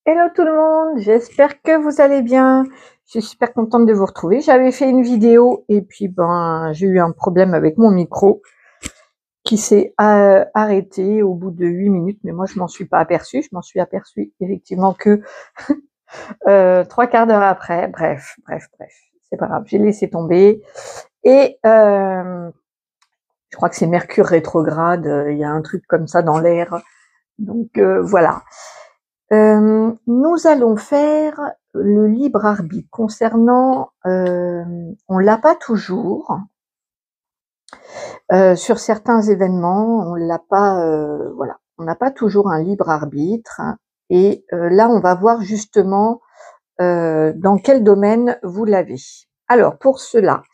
Hello tout le monde, j'espère que vous allez bien. Je suis super contente de vous retrouver. J'avais fait une vidéo et puis j'ai eu un problème avec mon micro qui s'est arrêté au bout de 8 minutes, mais moi je m'en suis pas aperçue. Je m'en suis aperçue effectivement que 3/4 d'heure après. Bref, c'est pas grave, j'ai laissé tomber. Et je crois que c'est Mercure rétrograde, il y a un truc comme ça dans l'air. Donc voilà. Nous allons faire le libre arbitre concernant, on l'a pas toujours, sur certains événements, on l'a pas, voilà, on n'a pas toujours un libre arbitre et là, on va voir justement, dans quel domaine vous l'avez. Alors pour cela,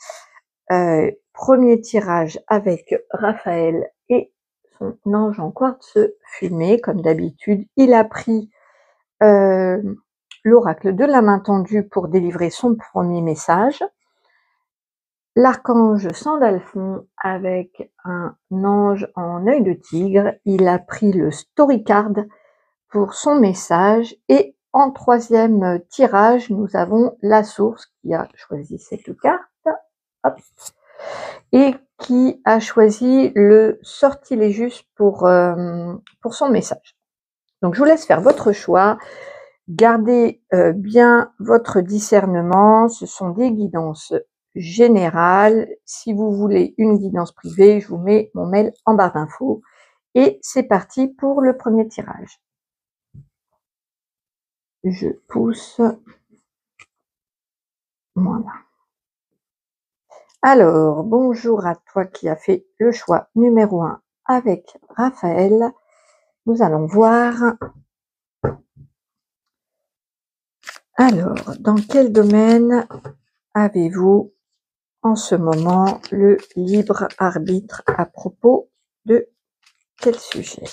1er tirage avec Raphaël et son ange en quartz fumé comme d'habitude. Il a pris l'oracle de la main tendue pour délivrer son premier message, l'archange Sandalphon avec un ange en œil de tigre, il a pris le story card pour son message et en 3e tirage, nous avons la source qui a choisi cette carte, hop, et qui a choisi le sortilège pour son message. Donc je vous laisse faire votre choix. Gardez bien votre discernement, ce sont des guidances générales. Si vous voulez une guidance privée, je vous mets mon mail en barre d'infos. Et c'est parti pour le premier tirage. Je pousse. Voilà. Alors, bonjour à toi qui as fait le choix numéro 1 avec Raphaël. Nous allons voir. Alors, dans quel domaine avez-vous en ce moment le libre arbitre à propos de quel sujet?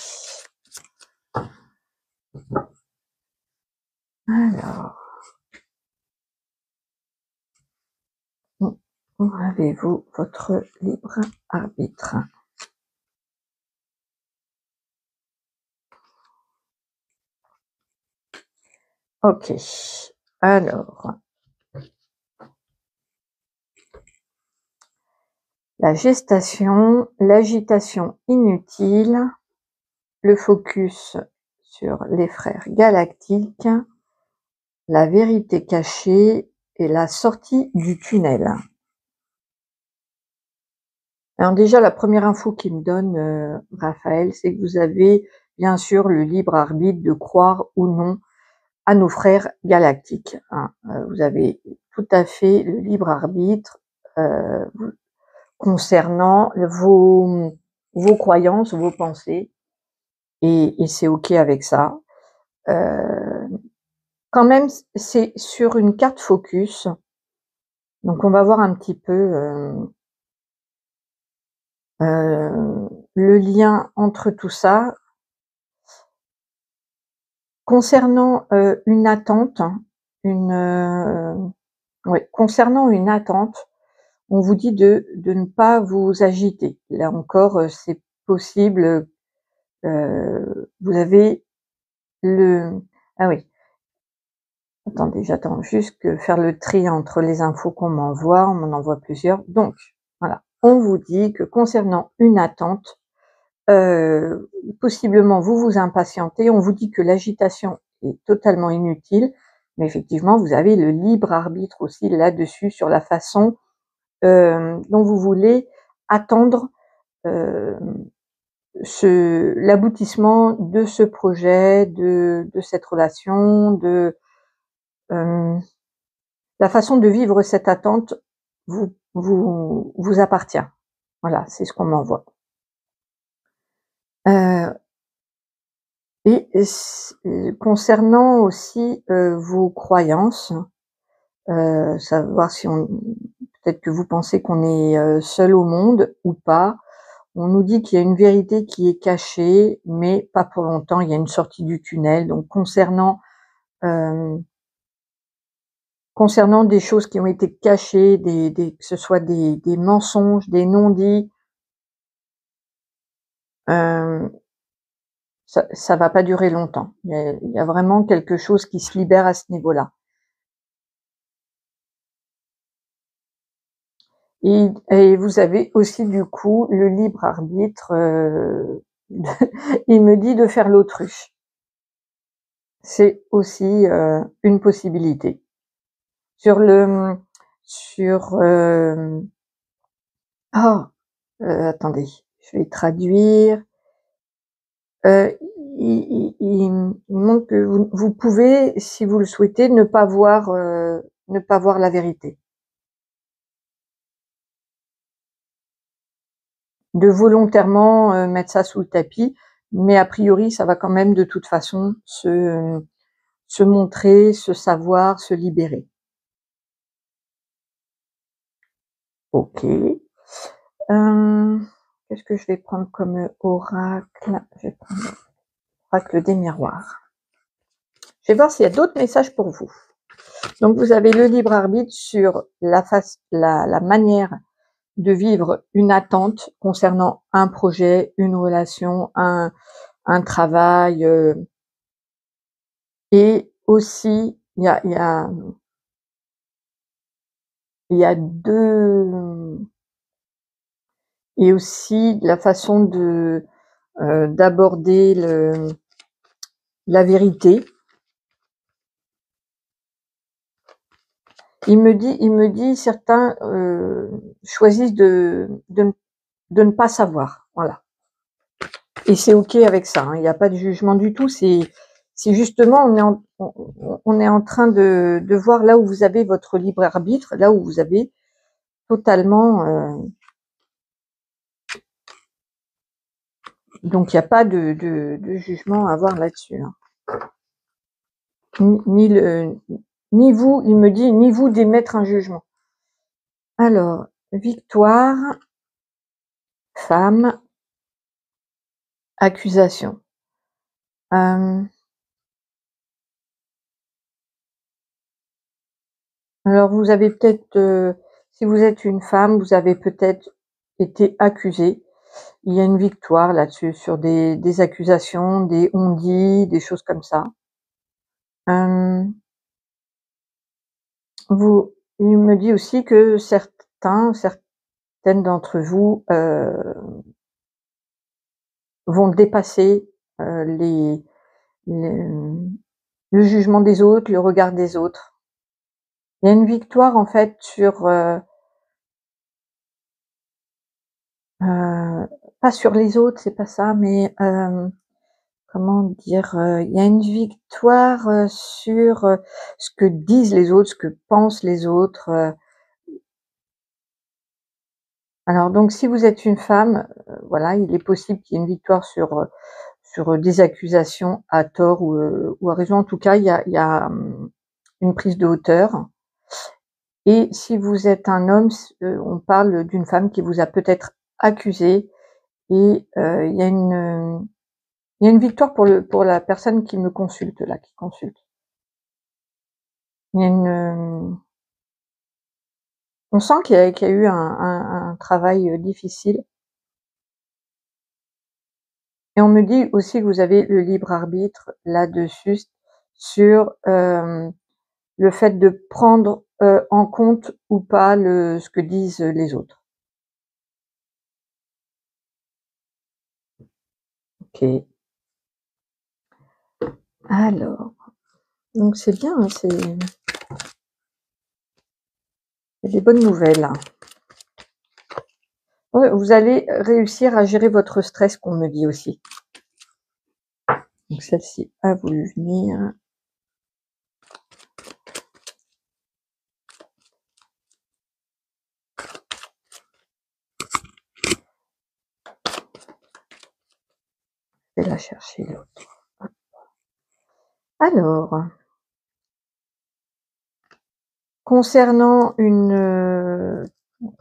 Alors, où avez-vous votre libre arbitre? Ok, alors, la gestation, l'agitation inutile, le focus sur les frères galactiques, la vérité cachée et la sortie du tunnel. Alors déjà, la première info qu'il me donne, Raphaël, c'est que vous avez bien sûr le libre arbitre de croire ou non à nos frères galactiques. Hein. Vous avez tout à fait le libre arbitre concernant vos croyances, vos pensées, et c'est ok avec ça. Quand même, c'est sur une carte focus, donc on va voir un petit peu le lien entre tout ça. Concernant une attente, concernant une attente, on vous dit de ne pas vous agiter. Là encore, c'est possible, vous avez le ah oui, attendez, j'attends juste que faire le tri entre les infos qu'on m'envoie, on m'en envoie plusieurs. Donc voilà, on vous dit que concernant une attente, possiblement vous vous impatientez, on vous dit que l'agitation est totalement inutile, mais effectivement vous avez le libre arbitre aussi là-dessus sur la façon dont vous voulez attendre l'aboutissement de ce projet, de cette relation, de la façon de vivre cette attente vous appartient. Voilà, c'est ce qu'on m'envoie. Et concernant aussi vos croyances, savoir si peut-être que vous pensez qu'on est seul au monde ou pas. On nous dit qu'il y a une vérité qui est cachée, mais pas pour longtemps. Il y a une sortie du tunnel. Donc concernant des choses qui ont été cachées, que ce soit des mensonges, des non-dits, ça va pas durer longtemps. Il y a vraiment quelque chose qui se libère à ce niveau-là. Et vous avez aussi du coup le libre arbitre, il me dit de faire l'autruche. C'est aussi, une possibilité. Sur le sur, ah, attendez, je vais traduire. Il montre que vous pouvez, si vous le souhaitez, ne pas voir la vérité. De volontairement, mettre ça sous le tapis, mais a priori, ça va quand même de toute façon se montrer, se savoir, se libérer. OK. Qu'est-ce que je vais prendre comme oracle? Je vais prendre l'oracle des miroirs. Je vais voir s'il y a d'autres messages pour vous. Donc vous avez le libre arbitre sur la manière de vivre une attente concernant un projet, une relation, un travail, et aussi il y a 2 et aussi la façon de d'aborder la vérité. Il me dit certains choisissent de ne pas savoir, voilà. Et c'est OK avec ça, hein, il n'y a pas de jugement du tout. C'est justement on est en train de voir là où vous avez votre libre arbitre, là où vous avez totalement. Donc il n'y a pas de jugement à avoir là-dessus, hein. Ni vous, il me dit, ni vous d'émettre un jugement. Alors, victoire, femme, accusation. Alors vous avez peut-être, si vous êtes une femme, vous avez peut-être été accusée. Il y a une victoire là-dessus, sur des accusations, des on-dit, des choses comme ça. Il me dit aussi que certaines d'entre vous vont dépasser les le jugement des autres, le regard des autres. Il y a une victoire en fait sur, pas sur les autres, c'est pas ça, mais comment dire? Il y a une victoire, sur, ce que disent les autres, ce que pensent les autres, Alors donc si vous êtes une femme, voilà, il est possible qu'il y ait une victoire sur des accusations à tort ou à raison. En tout cas, il y a, une prise de hauteur. Et si vous êtes un homme, on parle d'une femme qui vous a peut-être accusé et il y a une victoire pour la personne qui me consulte là, qui consulte. Il y a on sent qu'il y a eu un travail, difficile. Et on me dit aussi que vous avez le libre arbitre là-dessus, sur, le fait de prendre, en compte ou pas ce que disent les autres. OK. Alors, donc c'est bien, hein, c'est des bonnes nouvelles, hein. Ouais, vous allez réussir à gérer votre stress, qu'on me dit aussi. Donc celle-ci a voulu venir. Je vais la chercher l'autre. Alors, concernant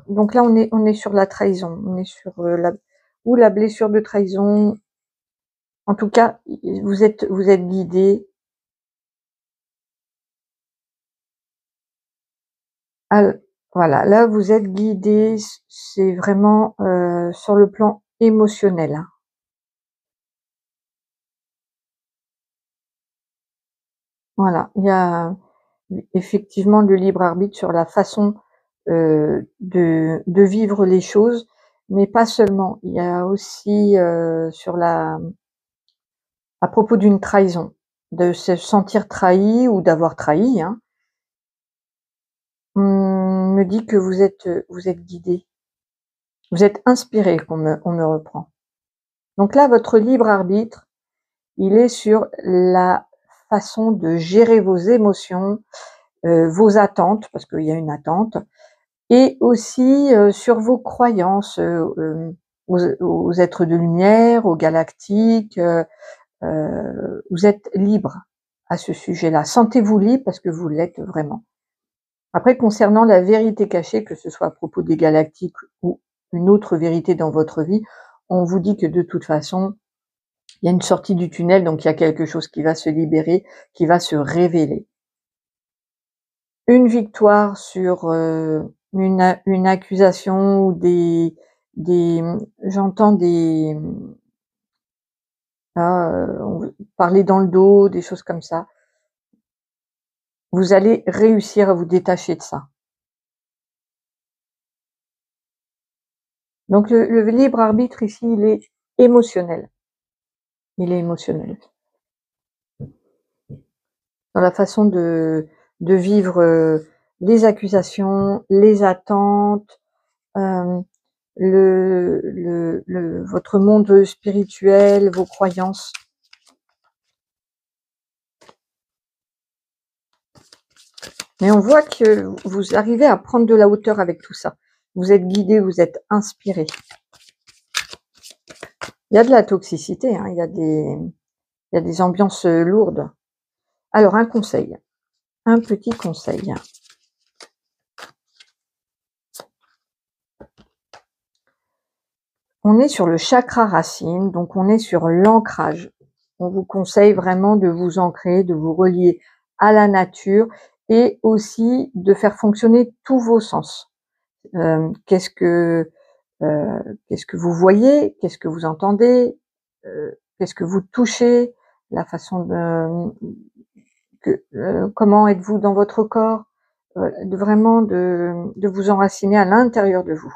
donc là on est sur la trahison, on est sur, la blessure de trahison. En tout cas, vous êtes guidé. Voilà, là vous êtes guidé, c'est vraiment, sur le plan émotionnel, hein. Voilà, il y a effectivement le libre arbitre sur la façon de vivre les choses, mais pas seulement. Il y a aussi sur à propos d'une trahison, de se sentir trahi ou d'avoir trahi, hein. On me dit que vous êtes guidé, vous êtes inspiré, on me reprend. Donc là, votre libre arbitre, il est sur la façon de gérer vos émotions, vos attentes, parce qu'il y a une attente, et aussi sur vos croyances aux êtres de lumière, aux galactiques. Vous êtes libre à ce sujet-là. Sentez-vous libre parce que vous l'êtes vraiment. Après, concernant la vérité cachée, que ce soit à propos des galactiques ou une autre vérité dans votre vie, on vous dit que de toute façon, il y a une sortie du tunnel, donc il y a quelque chose qui va se libérer, qui va se révéler. Une victoire sur une accusation ou j'entends parler dans le dos, des choses comme ça. Vous allez réussir à vous détacher de ça. Donc le libre arbitre ici, il est émotionnel. Il est émotionnel. Dans la façon de vivre les accusations, les attentes, votre monde spirituel, vos croyances. Mais on voit que vous arrivez à prendre de la hauteur avec tout ça. Vous êtes guidé, vous êtes inspiré. Il y a de la toxicité, hein, il y a des ambiances lourdes. Alors un conseil, un petit conseil. On est sur le chakra racine, donc on est sur l'ancrage. On vous conseille vraiment de vous ancrer, de vous relier à la nature et aussi de faire fonctionner tous vos sens. Qu'est-ce que vous voyez? Qu'est-ce que vous entendez? Qu'est-ce que vous touchez? La façon comment êtes-vous dans votre corps? Vraiment de vous enraciner à l'intérieur de vous.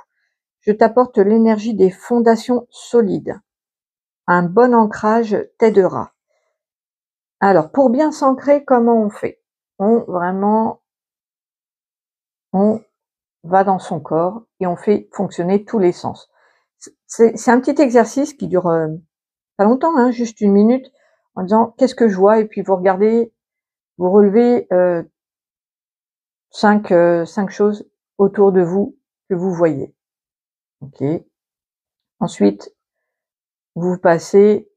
Je t'apporte l'énergie des fondations solides. Un bon ancrage t'aidera. Alors, pour bien s'ancrer, comment on fait? On va dans son corps et on fait fonctionner tous les sens. C'est un petit exercice qui dure pas longtemps, hein, juste 1 minute, en disant: «Qu'est-ce que je vois?» et puis vous regardez, vous relevez 5 choses autour de vous que vous voyez. OK. Ensuite, vous passez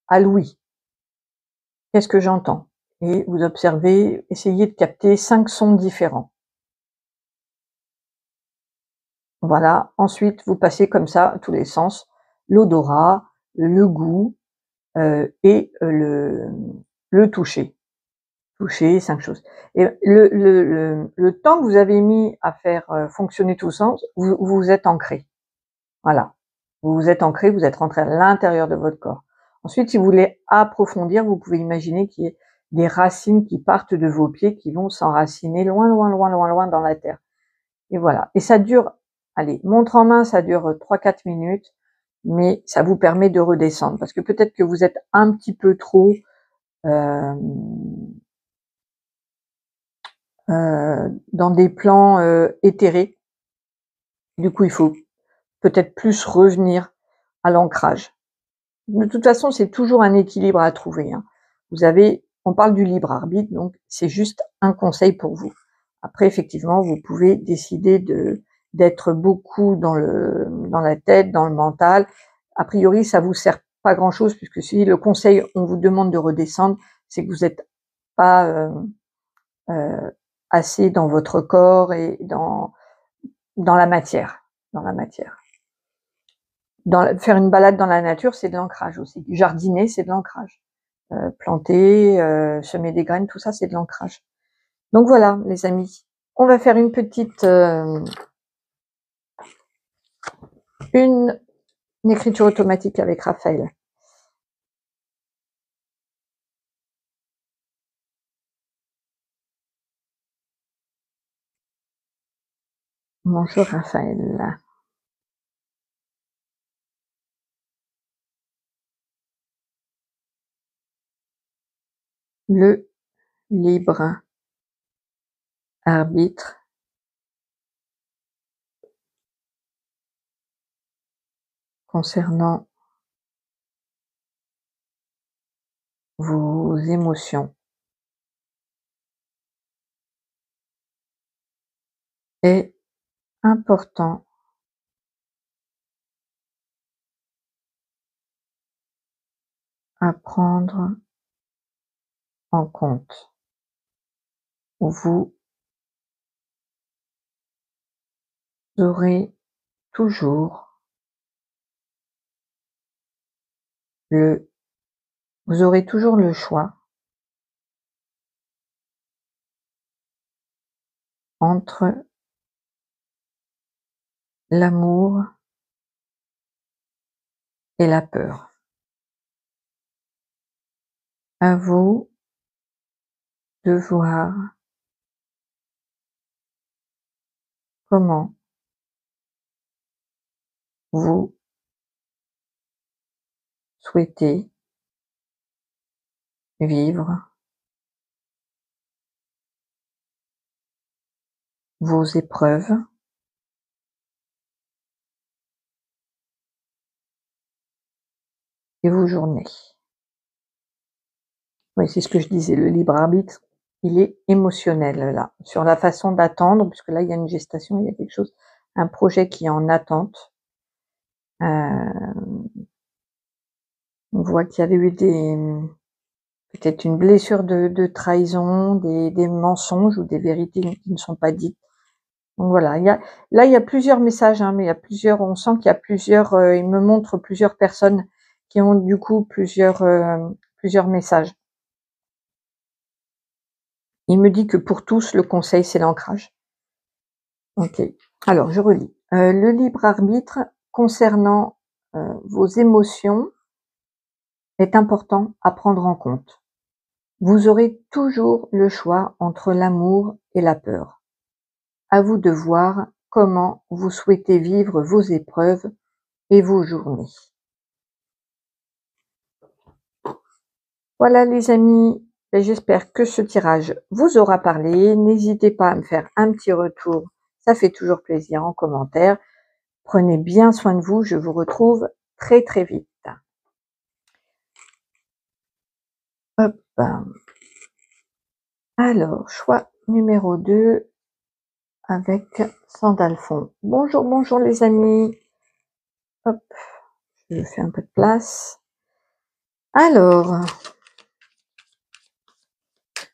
à l'ouïe. Qu'est-ce que j'entends? Et vous observez, essayez de capter 5 sons différents. Voilà. Ensuite, vous passez comme ça à tous les sens, l'odorat, le goût et le toucher. Toucher, 5 choses. Et le temps que vous avez mis à faire fonctionner tous sens, vous vous êtes ancré. Voilà. Vous vous êtes ancré, vous êtes rentré à l'intérieur de votre corps. Ensuite, si vous voulez approfondir, vous pouvez imaginer qu'il y ait des racines qui partent de vos pieds, qui vont s'enraciner loin, loin, loin, loin, loin dans la terre. Et voilà. Et ça dure, allez, montre en main, ça dure 3-4 minutes, mais ça vous permet de redescendre. Parce que peut-être que vous êtes un petit peu trop dans des plans éthérés. Du coup, il faut peut-être plus revenir à l'ancrage. De toute façon, c'est toujours un équilibre à trouver, hein. On parle du libre arbitre, donc c'est juste un conseil pour vous. Après, effectivement, vous pouvez décider d'être beaucoup dans la tête, dans le mental. A priori, ça vous sert pas grand chose, puisque si le conseil, on vous demande de redescendre, c'est que vous n'êtes pas assez dans votre corps et dans la matière, dans la matière. Faire une balade dans la nature, c'est de l'ancrage aussi. Jardiner, c'est de l'ancrage. Planter, semer des graines, tout ça, c'est de l'ancrage. Donc voilà, les amis, on va faire une écriture automatique avec Raphaël. Bonjour Raphaël. Le libre arbitre concernant vos émotions est important à prendre en compte. Vous aurez toujours le vous aurez toujours le choix entre l'amour et la peur. À vous de voir comment vous souhaitez vivre vos épreuves et vos journées. Oui, c'est ce que je disais, le libre arbitre, il est émotionnel là, sur la façon d'attendre, puisque là, il y a une gestation, il y a quelque chose, un projet qui est en attente. On voit qu'il y avait eu peut-être une blessure de trahison, des mensonges ou des vérités qui ne sont pas dites. Donc voilà, il y a plusieurs messages, hein, mais il y a plusieurs, on sent qu'il y a plusieurs, il me montre plusieurs personnes qui ont du coup plusieurs messages. Il me dit que pour tous, le conseil, c'est l'ancrage. OK. Alors je relis. Le libre arbitre concernant, vos émotions est important à prendre en compte. Vous aurez toujours le choix entre l'amour et la peur. À vous de voir comment vous souhaitez vivre vos épreuves et vos journées. Voilà les amis, et j'espère que ce tirage vous aura parlé. N'hésitez pas à me faire un petit retour, ça fait toujours plaisir en commentaire. Prenez bien soin de vous, je vous retrouve très très vite. Hop. Alors, choix numéro 2 avec Sandalphon. Bonjour, bonjour les amis. Hop, je fais un peu de place. Alors,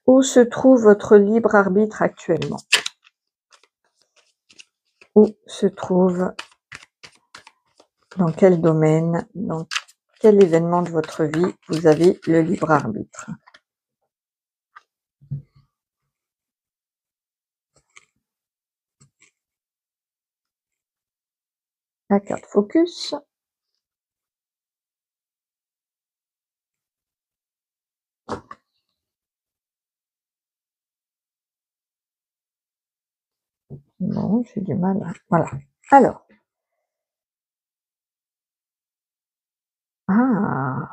où se trouve votre libre arbitre actuellement? Où se trouve, dans quel domaine, dans quel événement de votre vie vous avez le libre arbitre? La carte focus. Non, j'ai du mal. Voilà. Alors. Ah,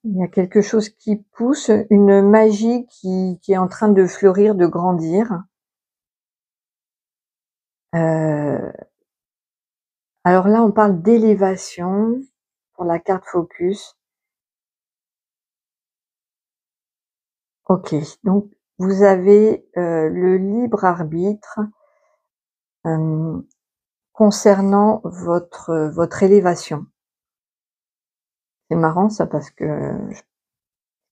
il y a quelque chose qui pousse, une magie qui est en train de fleurir, de grandir. Alors là, on parle d'élévation pour la carte focus. OK, donc vous avez, le libre arbitre, concernant votre élévation. C'est marrant ça parce que je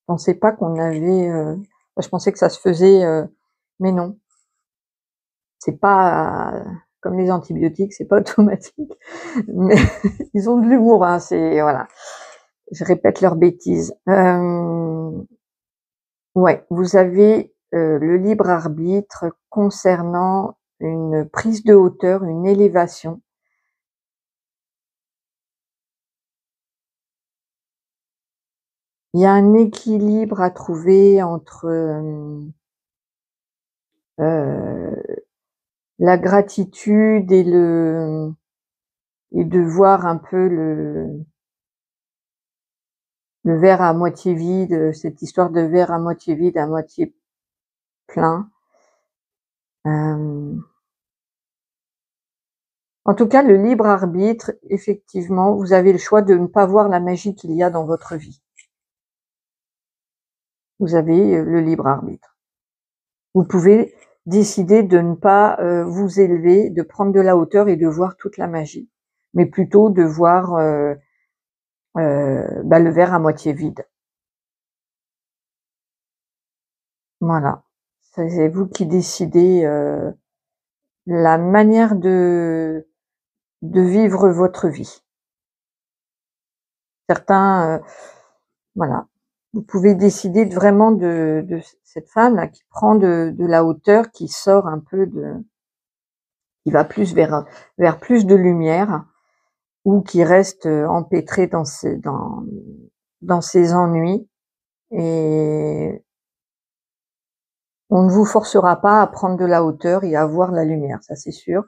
pensais pas qu'on avait, je pensais que ça se faisait, mais non. C'est pas comme les antibiotiques, c'est pas automatique, mais ils ont de l'humour, hein, c'est voilà. Je répète leurs bêtises. Ouais, vous avez, le libre arbitre concernant une prise de hauteur, une élévation. Il y a un équilibre à trouver entre, la gratitude et de voir un peu le verre à moitié vide, cette histoire de verre à moitié vide, à moitié plein. En tout cas, le libre arbitre, effectivement, vous avez le choix de ne pas voir la magie qu'il y a dans votre vie. Vous avez le libre arbitre. Vous pouvez décider de ne pas vous élever, de prendre de la hauteur et de voir toute la magie, mais plutôt de voir le verre à moitié vide. Voilà, c'est vous qui décidez la manière de vivre votre vie. Certains, voilà, vous pouvez décider vraiment de cette femme là qui prend de la hauteur, qui sort un peu qui va plus vers plus de lumière, ou qui reste empêtrée dans ses ennuis, et on ne vous forcera pas à prendre de la hauteur et à voir la lumière, ça c'est sûr.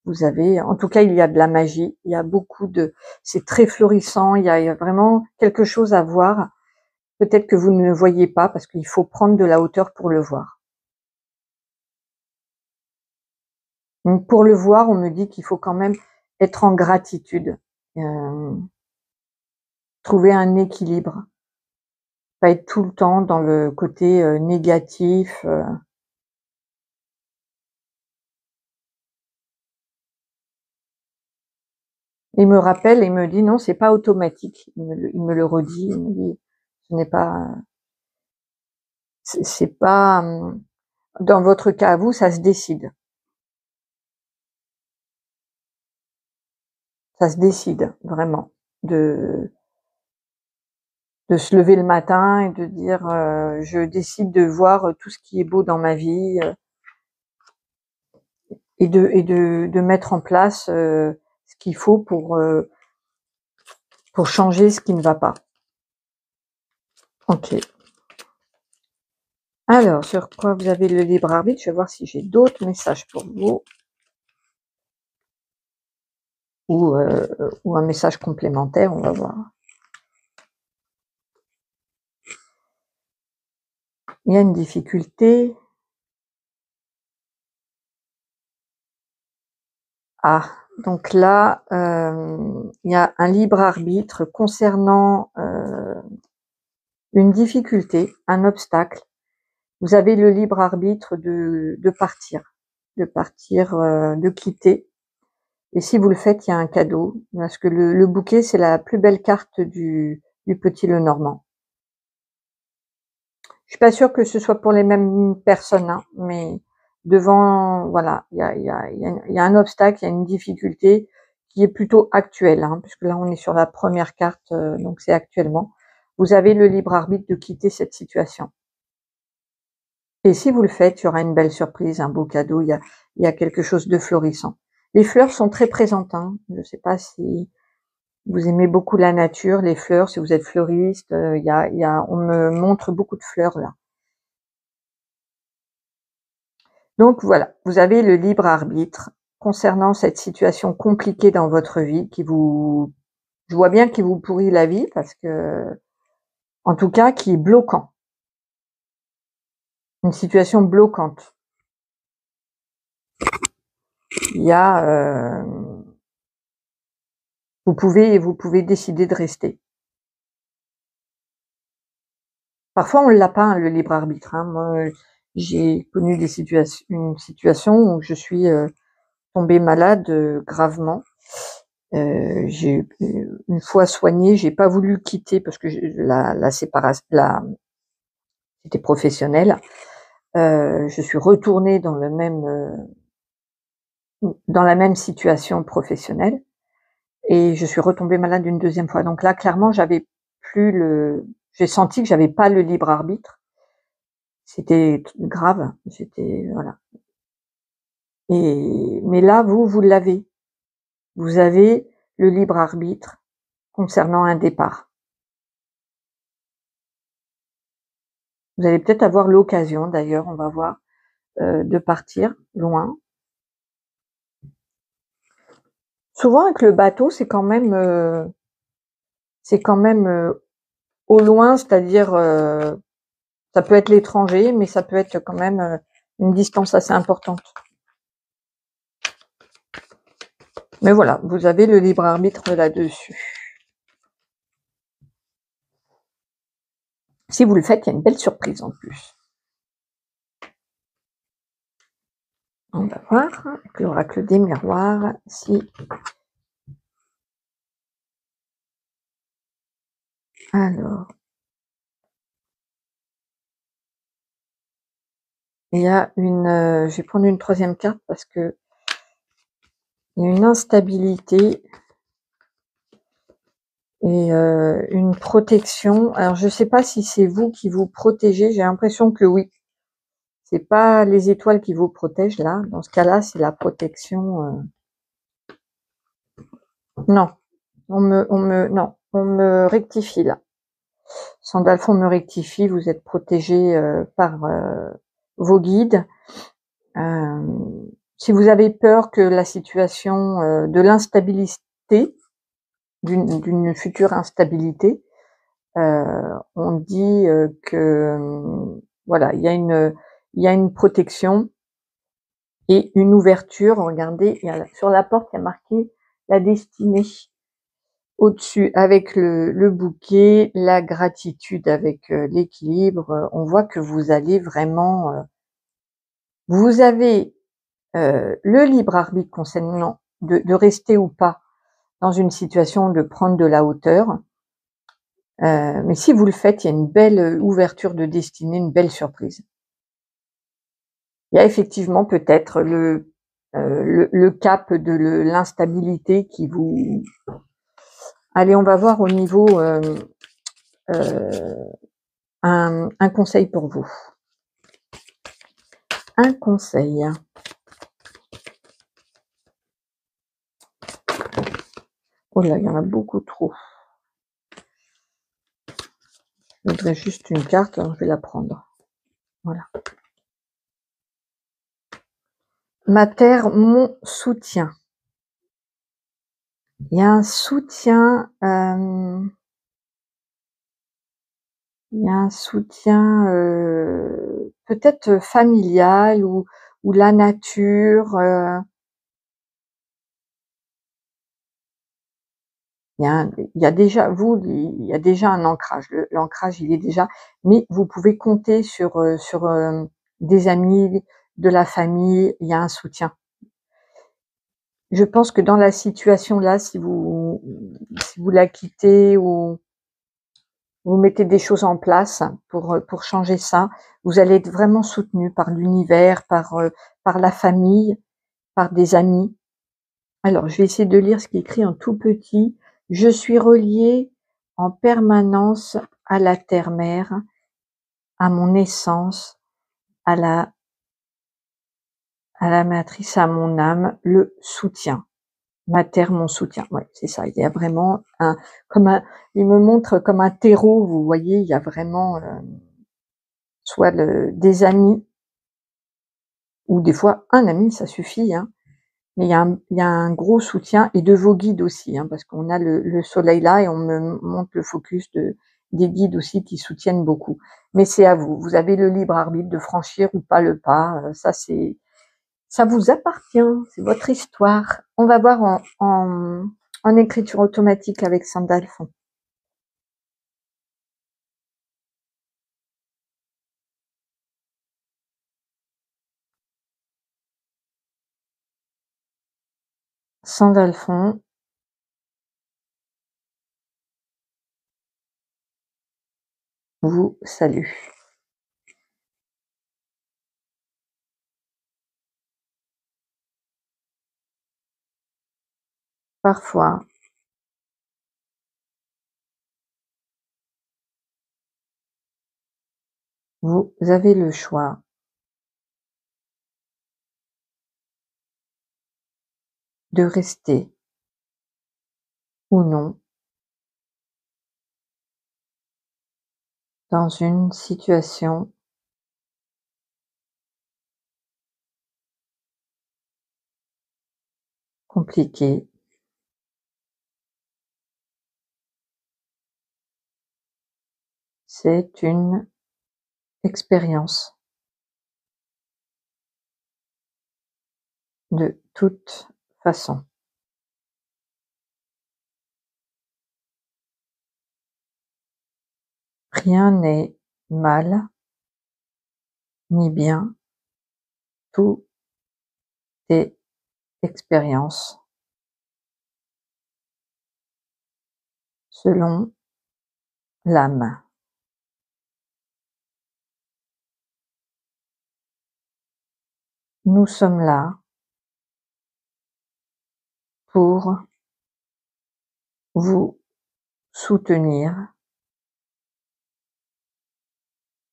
Vous avez, en tout cas, il y a de la magie, il y a beaucoup c'est très florissant, il y a vraiment quelque chose à voir. Peut-être que vous ne le voyez pas parce qu'il faut prendre de la hauteur pour le voir. Donc pour le voir, on me dit qu'il faut quand même être en gratitude, trouver un équilibre, pas être tout le temps dans le côté négatif. Il me rappelle et me dit non, c'est pas automatique. Il me le redit, il me dit ce n'est pas, c'est pas dans votre cas à vous, ça se décide. Ça se décide vraiment de se lever le matin et de dire je décide de voir tout ce qui est beau dans ma vie, et de mettre en place ce qu'il faut pour changer ce qui ne va pas. Ok. Alors, sur quoi vous avez le libre arbitre? Je vais voir si j'ai d'autres messages pour vous. Ou un message complémentaire, on va voir. Il y a une difficulté. Ah, donc là, il y a un libre arbitre concernant une difficulté, un obstacle. Vous avez le libre arbitre de partir, de quitter. Et si vous le faites, il y a un cadeau, parce que le bouquet, c'est la plus belle carte du petit Lenormand. Je suis pas sûre que ce soit pour les mêmes personnes, hein, mais devant, voilà, il y a un obstacle, il y a une difficulté qui est plutôt actuelle, hein, puisque là on est sur la première carte, donc c'est actuellement. Vous avez le libre arbitre de quitter cette situation. Et si vous le faites, il y aura une belle surprise, un beau cadeau, il y a quelque chose de florissant. Les fleurs sont très présentes, hein. Je ne sais pas si vous aimez beaucoup la nature, les fleurs, si vous êtes fleuriste, on me montre beaucoup de fleurs là. Donc voilà, vous avez le libre arbitre concernant cette situation compliquée dans votre vie je vois bien qui vous pourrit la vie parce que, en tout cas, qui est bloquant. Une situation bloquante. Il y a, vous pouvez décider de rester. Parfois, on l'a pas, hein, le libre arbitre, hein. Moi, j'ai connu une situation où je suis tombée malade gravement. J'ai une fois soignée, j'ai pas voulu quitter parce que la séparation, c'était professionnel. Je suis retournée dans la même situation professionnelle et je suis retombée malade une deuxième fois. Donc là, clairement, j'ai senti que j'avais pas le libre arbitre. C'était grave, voilà. Mais là, vous l'avez. Vous avez le libre arbitre concernant un départ. Vous allez peut-être avoir l'occasion, d'ailleurs, on va voir, de partir loin. Souvent avec le bateau, c'est quand même au loin, c'est-à-dire, ça peut être l'étranger, mais ça peut être quand même, une distance assez importante. Mais voilà, vous avez le libre arbitre là-dessus. Si vous le faites, il y a une belle surprise en plus. On va voir avec l'oracle des miroirs si... Alors, il y a une... je vais prendre une troisième carte parce que il y a une instabilité et une protection. Alors, je ne sais pas si c'est vous qui vous protégez. J'ai l'impression que oui. C'est pas les étoiles qui vous protègent là. Dans ce cas-là, c'est la protection. Non, on me rectifie là. Sandalphon me rectifie. Vous êtes protégé par vos guides. Si vous avez peur que la situation de l'instabilité, d'une future instabilité, on dit que voilà, il y a une protection et une ouverture. Regardez, sur la porte, il y a marqué la destinée. Au-dessus, avec le bouquet, la gratitude avec l'équilibre, on voit que vous allez vraiment... vous avez le libre arbitre concernant de rester ou pas dans une situation, de prendre de la hauteur. Mais si vous le faites, il y a une belle ouverture de destinée, une belle surprise. Il y a effectivement peut-être le cap de l'instabilité qui vous... Allez, on va voir au niveau un conseil pour vous. Un conseil. Oh là, il y en a beaucoup trop. Je voudrais juste une carte, alors je vais la prendre. Voilà. Ma terre, mon soutien. Il y a un soutien, peut-être familial ou la nature. Il y a déjà un ancrage. L'ancrage, il est déjà, mais vous pouvez compter sur des amis, de la famille. Il y a un soutien. Je pense que dans la situation là, si vous la quittez ou vous mettez des choses en place pour changer ça, vous allez être vraiment soutenu par l'univers, par la famille, par des amis. Alors, je vais essayer de lire ce qui est écrit en tout petit. Je suis relié en permanence à la terre-mère, à mon essence, à la matrice, à mon âme, le soutien. Ma terre, mon soutien. Ouais, c'est ça. Il y a vraiment il me montre comme un terreau, vous voyez, il y a vraiment soit des amis, ou des fois un ami, ça suffit, hein. Mais il y a un gros soutien, et de vos guides aussi, hein, parce qu'on a le soleil là, et on me montre le focus des guides aussi qui soutiennent beaucoup. Mais c'est à vous. Vous avez le libre arbitre de franchir ou pas le pas. Ça vous appartient. C'est votre histoire. On va voir en écriture automatique avec Sandalphon. Sandalphon. Vous salue. Parfois, vous avez le choix de rester ou non dans une situation compliquée, C'est une expérience. De toute façon. Rien n'est mal ni bien, tout est expérience selon l'âme. Nous sommes là pour vous soutenir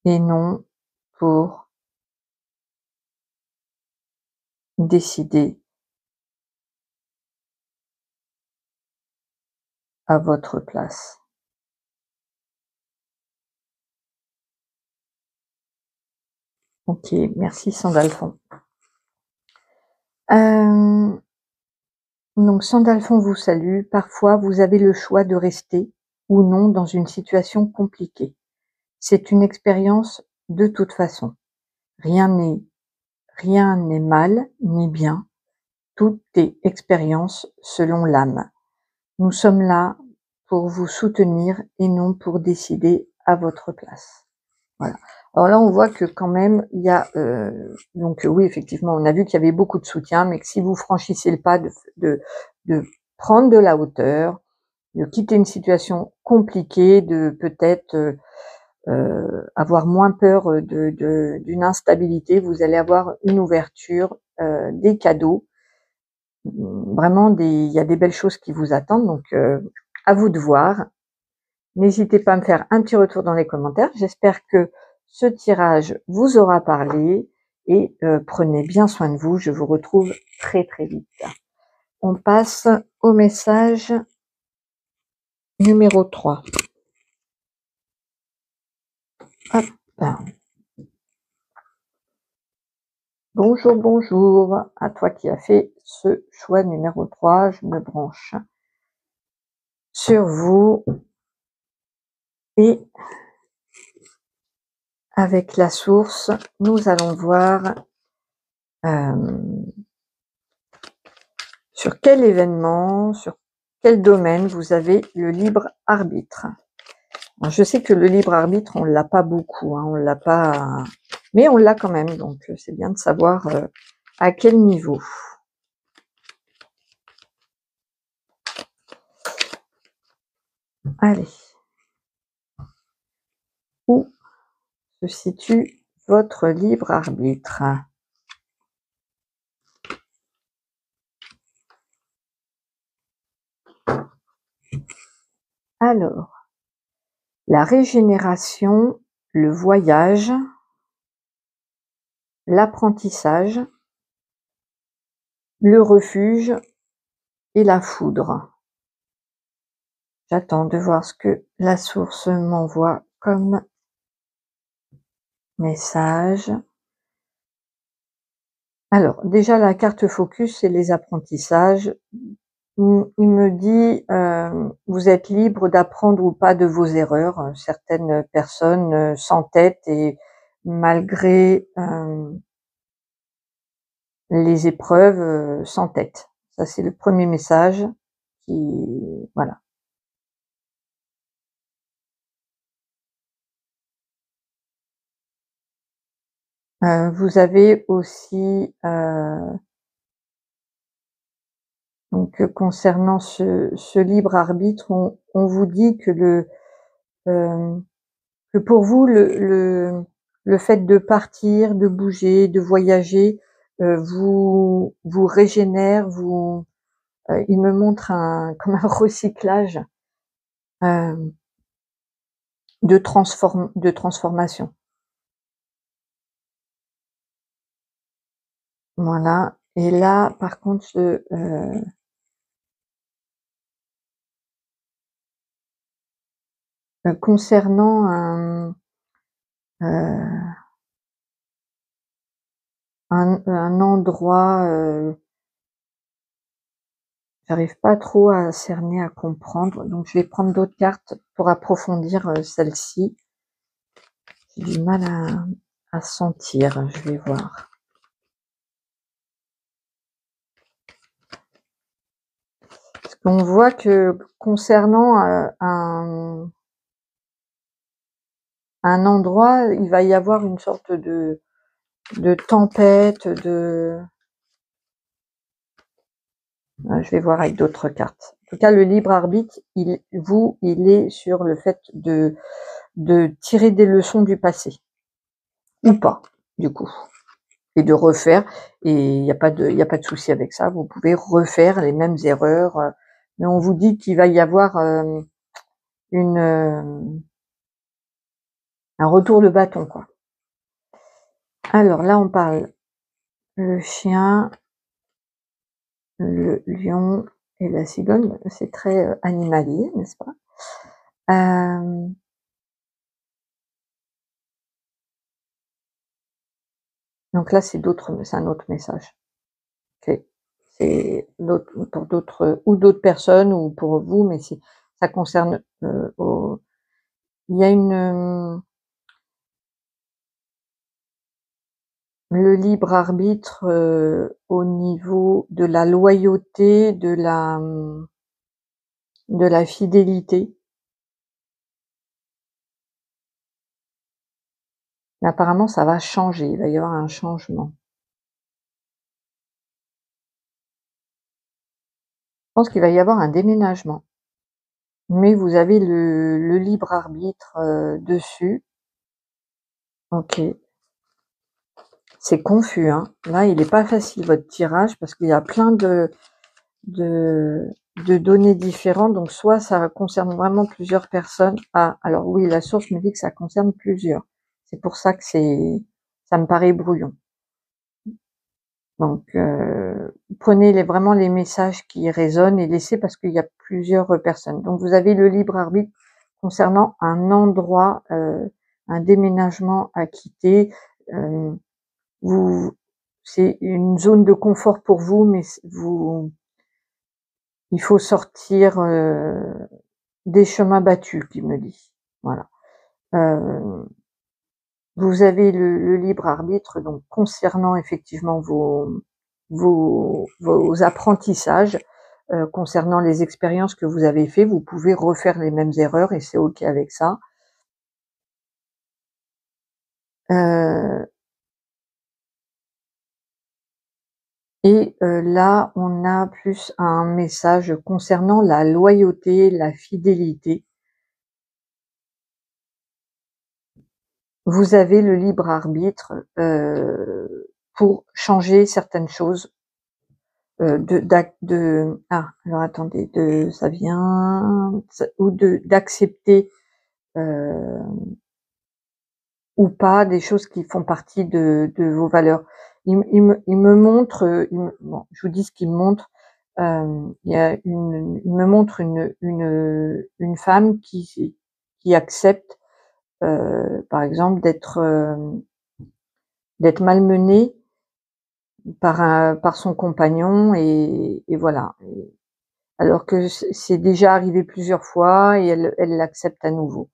et non pour décider à votre place. Ok, merci Sandalphon. Donc Sandalphon vous salue. Parfois, vous avez le choix de rester ou non dans une situation compliquée. C'est une expérience de toute façon. Rien n'est mal ni bien. Tout est expérience selon l'âme. Nous sommes là pour vous soutenir et non pour décider à votre place. Voilà. Alors là, on voit que quand même, il y a... donc oui, effectivement, on a vu qu'il y avait beaucoup de soutien, mais que si vous franchissez le pas de prendre de la hauteur, de quitter une situation compliquée, de peut-être avoir moins peur d'une instabilité, vous allez avoir une ouverture, des cadeaux, vraiment il y a des belles choses qui vous attendent, donc à vous de voir. N'hésitez pas à me faire un petit retour dans les commentaires. J'espère que ce tirage vous aura parlé et prenez bien soin de vous. Je vous retrouve très très vite. On passe au message numéro 3. Hop. Bonjour, bonjour à toi qui as fait ce choix numéro 3. Je me branche sur vous et avec la source, nous allons voir sur quel événement, sur quel domaine vous avez le libre arbitre. Alors, je sais que le libre arbitre, on l'a pas beaucoup, hein, on l'a pas, mais on l'a quand même, donc c'est bien de savoir à quel niveau. Allez. Où se situe votre libre arbitre? Alors, la régénération, le voyage, l'apprentissage, le refuge et la foudre. J'attends de voir ce que la source m'envoie comme message. Alors, déjà, la carte focus, c'est les apprentissages. Il me dit, vous êtes libre d'apprendre ou pas de vos erreurs. Certaines personnes s'entêtent et malgré les épreuves, s'entêtent. Ça, c'est le premier message qui, voilà. Vous avez aussi, donc concernant ce libre arbitre, on vous dit que que pour vous le fait de partir, de bouger, de voyager, vous régénère, il me montre comme un recyclage de transformation. Voilà. Et là, par contre, concernant un endroit, j'arrive pas trop à cerner, à comprendre, donc je vais prendre d'autres cartes pour approfondir celle-ci. J'ai du mal à sentir, je vais voir. Parce qu'on voit que concernant un endroit, il va y avoir une sorte de tempête, je vais voir avec d'autres cartes. En tout cas, le libre arbitre, il est sur le fait de tirer des leçons du passé. Ou pas, du coup. Et de refaire, et il n'y a pas de souci avec ça, vous pouvez refaire les mêmes erreurs, mais on vous dit qu'il va y avoir un retour de bâton, quoi. Alors là, on parle le chien, le lion et la cigogne, c'est très animalier, n'est-ce pas? Donc là, c'est un autre message. Okay. C'est pour d'autres personnes ou pour vous, mais ça concerne il y a le libre arbitre au niveau de la loyauté, de la fidélité. Mais apparemment, ça va changer, il va y avoir un changement. Je pense qu'il va y avoir un déménagement. Mais vous avez le libre arbitre dessus. Ok. C'est confus, hein. Là, il n'est pas facile votre tirage parce qu'il y a plein de données différentes. Donc, soit ça concerne vraiment plusieurs personnes. Ah, alors oui, la source me dit que ça concerne plusieurs. C'est pour ça que ça me paraît brouillon. Donc, prenez vraiment les messages qui résonnent et laissez parce qu'il y a plusieurs personnes. Donc, vous avez le libre arbitre concernant un endroit, un déménagement à quitter. C'est une zone de confort pour vous, mais il faut sortir des chemins battus, qui me dit. Voilà. Vous avez le libre arbitre, donc concernant effectivement vos apprentissages, concernant les expériences que vous avez fait, vous pouvez refaire les mêmes erreurs et c'est ok avec ça. Là, on a plus un message concernant la loyauté, la fidélité. Vous avez le libre arbitre pour changer certaines choses. Alors attendez, ça vient, ou d'accepter ou pas des choses qui font partie de vos valeurs. Il me montre, bon, je vous dis ce qu'il me montre. Il me montre une femme qui accepte, par exemple, d'être malmenée par son compagnon et voilà. Alors que c'est déjà arrivé plusieurs fois et elle l'accepte à nouveau.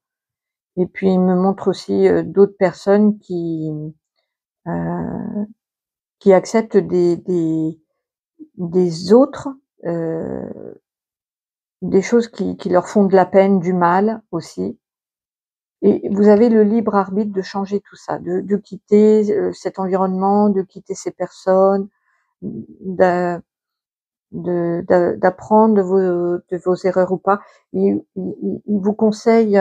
Et puis il me montre aussi d'autres personnes qui acceptent des autres, des choses qui leur font de la peine, du mal aussi. Et vous avez le libre arbitre de changer tout ça, de quitter cet environnement, de quitter ces personnes, d'apprendre de vos erreurs ou pas. Il vous conseille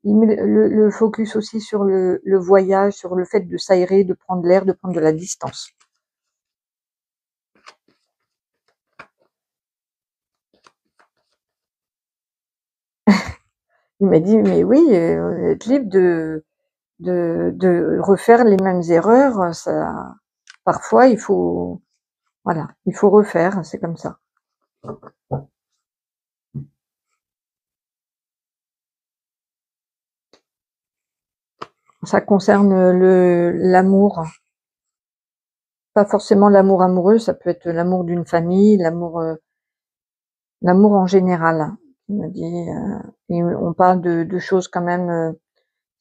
il met le focus aussi sur le voyage, sur le fait de s'aérer, de prendre l'air, de prendre de la distance. Il m'a dit: «Mais oui, être libre de refaire les mêmes erreurs, ça parfois il faut voilà, il faut refaire, c'est comme ça». Ça concerne l'amour. Pas forcément l'amour amoureux, ça peut être l'amour d'une famille, l'amour en général. Il me dit, et on parle de choses quand même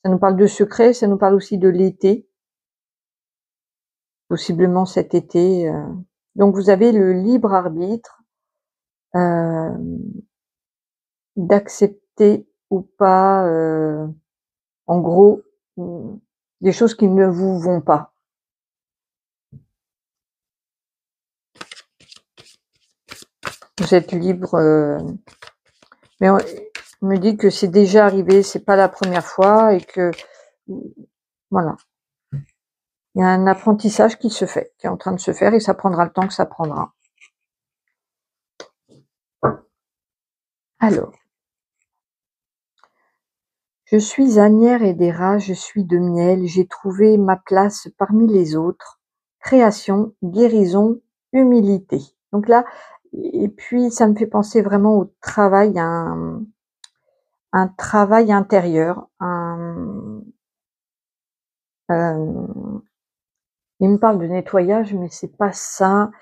Ça nous parle de secret, ça nous parle aussi de l'été, possiblement cet été. Donc vous avez le libre arbitre d'accepter ou pas, en gros, des choses qui ne vous vont pas. Vous êtes libre, mais on me dit que c'est déjà arrivé, c'est pas la première fois et que voilà. Il y a un apprentissage qui se fait, qui est en train de se faire et ça prendra le temps que ça prendra. Alors, je suis anière et des rats, je suis de miel, j'ai trouvé ma place parmi les autres. Création, guérison, humilité. Donc là, et puis ça me fait penser vraiment au travail, un travail intérieur, il me parle de nettoyage, mais c'est pas ça.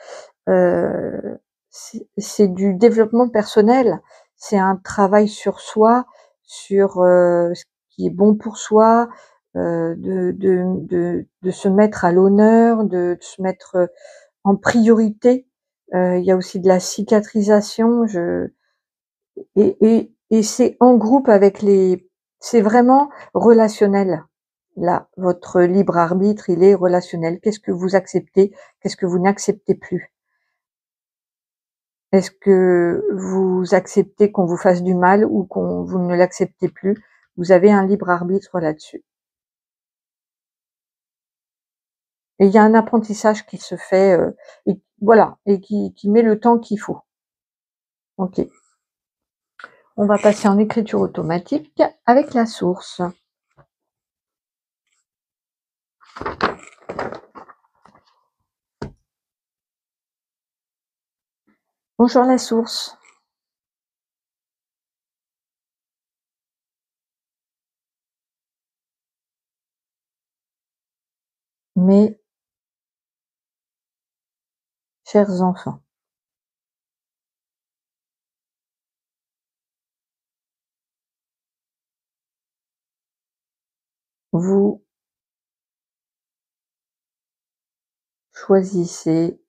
C'est du développement personnel. C'est un travail sur soi, sur ce qui est bon pour soi, de se mettre à l'honneur, de se mettre en priorité. Il y a aussi de la cicatrisation. Et c'est en groupe avec les. C'est vraiment relationnel. Là, votre libre arbitre, il est relationnel. Qu'est-ce que vous acceptez? Qu'est-ce que vous n'acceptez plus? Est-ce que vous acceptez qu'on vous fasse du mal ou vous ne l'acceptez plus? Vous avez un libre arbitre là-dessus. Et il y a un apprentissage qui se fait, et voilà, et qui met le temps qu'il faut. Ok. On va passer en écriture automatique avec la source. Bonjour la source. Mes chers enfants, vous choisissez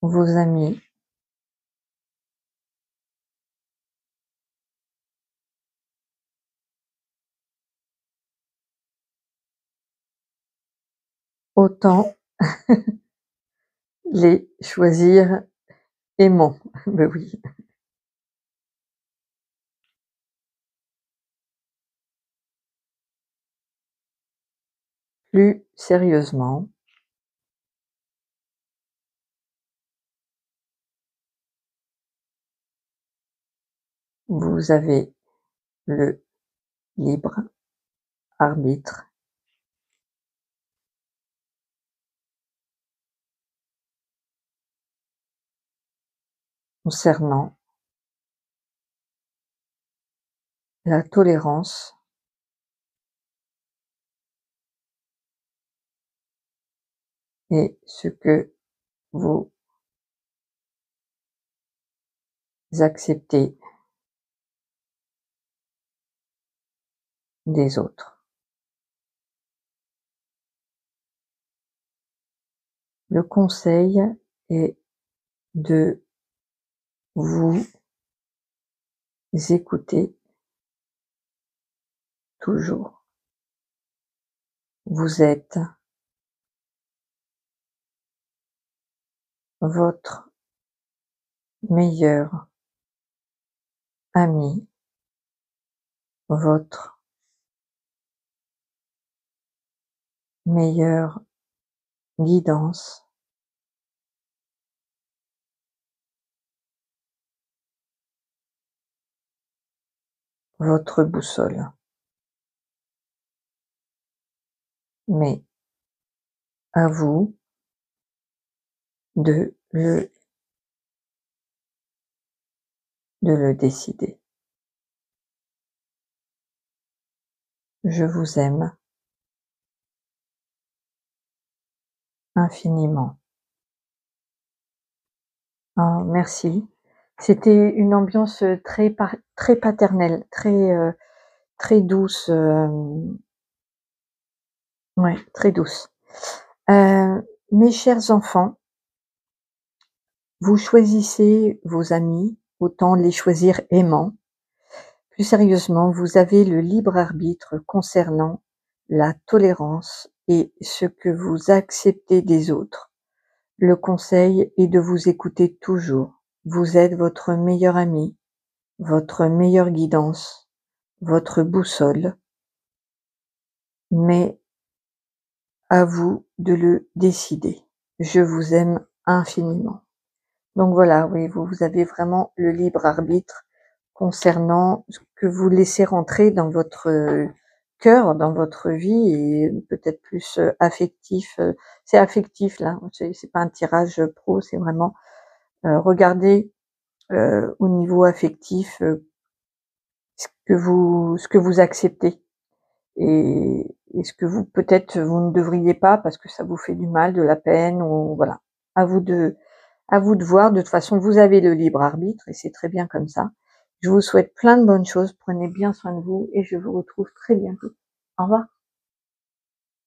vos amis, autant les choisir aimants. Ben oui. Plus sérieusement, vous avez le libre arbitre concernant la tolérance et ce que vous acceptez des autres. Le conseil est de vous écouter toujours. Vous êtes votre meilleur ami, votre meilleure guidance, votre boussole. Mais à vous de le décider. Je vous aime infiniment. Oh, merci. C'était une ambiance très paternelle, très douce, ouais, très douce. Mes chers enfants, vous choisissez vos amis, autant les choisir aimants. Plus sérieusement, vous avez le libre arbitre concernant la tolérance et ce que vous acceptez des autres. Le conseil est de vous écouter toujours. Vous êtes votre meilleur ami, votre meilleure guidance, votre boussole, mais à vous de le décider. Je vous aime infiniment. Donc voilà, oui, vous avez vraiment le libre arbitre concernant ce que vous laissez rentrer dans votre cœur, dans votre vie, et peut-être plus affectif. C'est affectif là, c'est pas un tirage pro, c'est vraiment regarder au niveau affectif ce que vous acceptez et ce que vous peut-être vous ne devriez pas parce que ça vous fait du mal, de la peine, ou voilà. À vous de À vous de voir. De toute façon, vous avez le libre arbitre et c'est très bien comme ça. Je vous souhaite plein de bonnes choses. Prenez bien soin de vous et je vous retrouve très bientôt. Au revoir.